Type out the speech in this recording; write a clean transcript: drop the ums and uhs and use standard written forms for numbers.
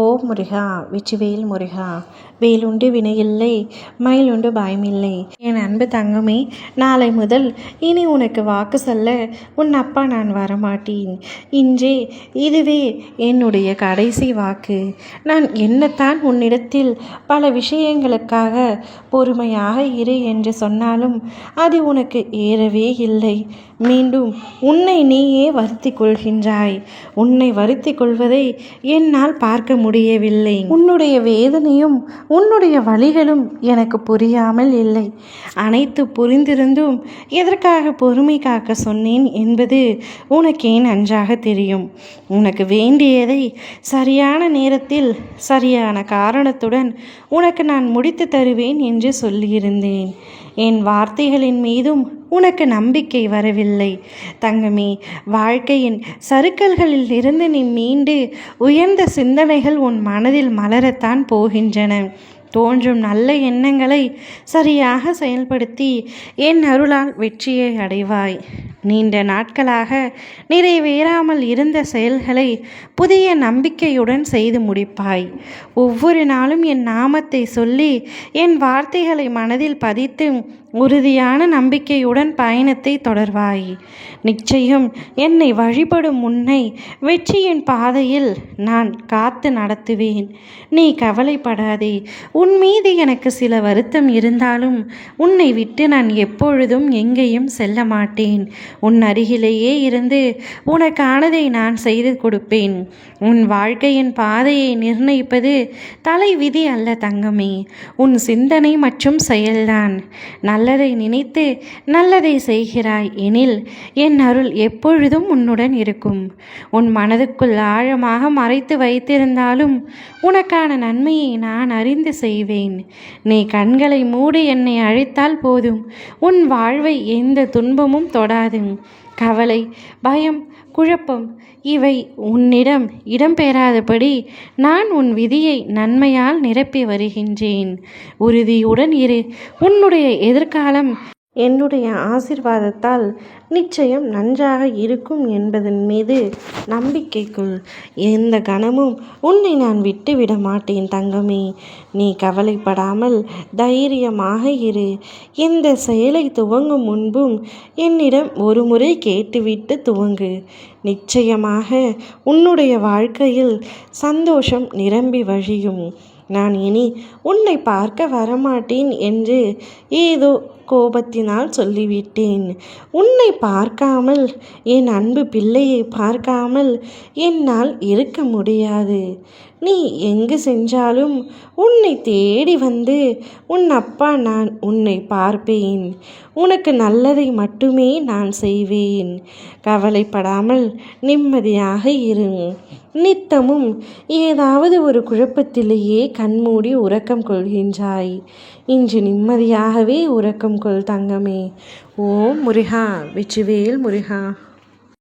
ஓ முருகா, வெற்றிவேல் முருகா, வேலுண்டு வினையில்லை, மயிலுண்டு பயமில்லை. என் அன்பு தங்கமே, நாளை முதல் இனி உனக்கு வாக்கு சொல்ல உன் அப்பா நான் வரமாட்டேன். இன்றே இதுவே என்னுடைய கடைசி வாக்கு. நான் என்னத்தான் உன்னிடத்தில் பல விஷயங்களுக்காக பொறுமையாக இரு என்று சொன்னாலும் அது உனக்கு ஏறவே இல்லை. மீண்டும் உன்னை நீயே வருத்தி கொள்கின்றாய். உன்னை வருத்தி கொள்வதை என்னால் பார்க்க முடியவில்லை. உன்னுடைய வேதனையும் உன்னுடைய வழிகளும் எனக்கு புரியாமல் இல்லை. அனைத்து புரிந்திருந்தும் எதற்காக பொறுமை காக்க சொன்னேன் என்பது உனக்கே நன்றாக தெரியும். உனக்கு வேண்டியதை சரியான நேரத்தில் சரியான காரணத்துடன் உனக்கு நான் முடித்து தருவேன் என்று சொல்லியிருந்தேன். என் வார்த்தைகளின் மீதும் உனக்கு நம்பிக்கை வரவில்லை. தங்கமே, வாழ்க்கையின் சறுக்கல்களில் இருந்து நீ மீண்டு உயர்ந்த சிந்தனைகள் உன் மனதில் மலரத்தான் போகின்றன. தோன்றும் நல்ல எண்ணங்களை சரியாக செயல்படுத்தி என் அருளால் வெற்றியை அடைவாய். நீண்ட நாட்களாக நிறைவேறாமல் இருந்த செயல்களை புதிய நம்பிக்கையுடன் செய்து முடிப்பாய். ஒவ்வொரு நாளும் என் நாமத்தை சொல்லி என் வார்த்தைகளை மனதில் பதித்து உறுதியான நம்பிக்கையுடன் பயணத்தை தொடர்வாய். நிச்சயம் என்னை வழிபடும் உன்னை வெற்றியின் பாதையில் நான் காத்து நடத்துவேன். நீ கவலைப்படாதே. உன் மீது எனக்கு சில வருத்தம் இருந்தாலும் உன்னை விட்டு நான் எப்பொழுதும் எங்கேயும் செல்ல மாட்டேன். உன் அருகிலேயே இருந்து உனக்கானதை நான் செய்து கொடுப்பேன். உன் வாழ்க்கையின் பாதையை நிர்ணயிப்பது தலைவிதி அல்ல தங்கமே, உன் சிந்தனை மற்றும் செயல்தான். நல்லதை நினைத்து நல்லதை செய்கிறாய் எனில் என் அருள் எப்பொழுதும் உன்னுடன் இருக்கும். உன் மனதுக்குள் ஆழமாக மறைத்து வைத்திருந்தாலும் உனக்கான நன்மையை நான் அறிந்து செய்வேன். நீ கண்களை மூடி என்னை அழைத்தால் போதும், உன் வாழ்வை எந்த துன்பமும் தொடாது. கவலை, பயம், குழப்பம் இவை உன்னிடம் இடம்பெறாதபடி நான் உன் விதியை நன்மையால் நிரப்பி வருகின்றேன். உறுதியுடன் இரு. உன்னுடைய எதிர்காலம் என்னுடைய ஆசீர்வாதத்தால் நிச்சயம் நன்றாக இருக்கும் என்பதன் மீது நம்பிக்கை கொள். எந்த கணமும் உன்னை நான் விட்டு விட மாட்டேன் தங்கமே. நீ கவலைப்படாமல் தைரியமாக இரு. எந்த செயலை துவங்கும் முன்பும் என்னிடம் ஒரு முறை கேட்டுவிட்டு துவங்கு. நிச்சயமாக உன்னுடைய வாழ்க்கையில் சந்தோஷம் நிரம்பி வழியும். நான் இனி உன்னை பார்க்க வரமாட்டேன் என்று ஏதோ கோபத்தினால் சொல்லிவிட்டேன். உன்னை பார்க்காமல், என் அன்பு பிள்ளையை பார்க்காமல் என்னால் இருக்க முடியாது. நீ எங்கு சென்றாலும் உன்னை தேடி வந்து உன் அப்பா நான் உன்னை பார்ப்பேன். உனக்கு நல்லதை மட்டுமே நான் செய்வேன். கவலைப்படாமல் நிம்மதியாக இரு. நித்தமும் ஏதாவது ஒரு குழப்பத்திலேயே கண்மூடி உறக்கம் கொள்கின்றாய். இன்று நிம்மதியாகவே உறக்கம் கொள் தங்கமே. ஓம் முருகா, வெற்றிவேல் முருகா.